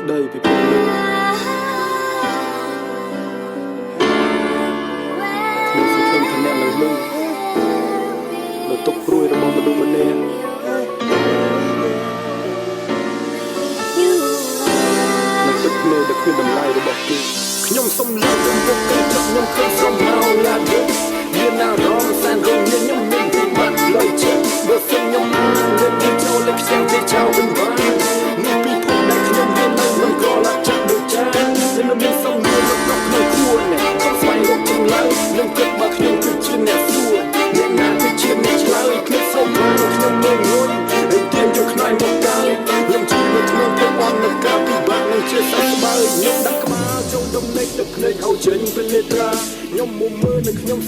ស្ដីពីពេលនេះខ្ញុំសង្ឃឹមថាអ្នកនឹងលឺនៅទុកព្រួយរបស់មនុស្សម្នាក់នៅទឹកភ្នែកដែលគ្មានតម្លៃរបស់គេខ្ញុំសុំលើកទៅមុខគេចង់ខ្ញុំឃើញស្រមោលឡាយមានអារម្មណ៍សែនរញញឹមមានពីបាត់លើចិត្តបើសិនខ្ញុំលើកទៅចូលលេខខ្លាំងទៅចោលវិញបាននេះពីភពដែលខ្ញុំមាននៅមិនក៏ឡាចាក់ដូចចានឹងមានសំណួរមកក្នុងខ្លួនខ្ញុំស្វែងរកចម្លើយនឹងគិតមកខ្ញុំគឺជាអ្នកសួរអ្នកណាគឺជាអ្នកឆ្លើយគឺសូមបានខ្ញុំមានងុយហើយទៀនយកខ្នែងមកដើរខ្ញុំជឿនៅក្នុងភាពអន់នឹងការពិបាកនឹងជាសះស្បើយខ្ញុំដាក់ក្បាលចុងដំណេកទឹកភ្នែកហៅចេញពីលេត្រាខ្ញុំមុំមើលនៅខ្ញុំ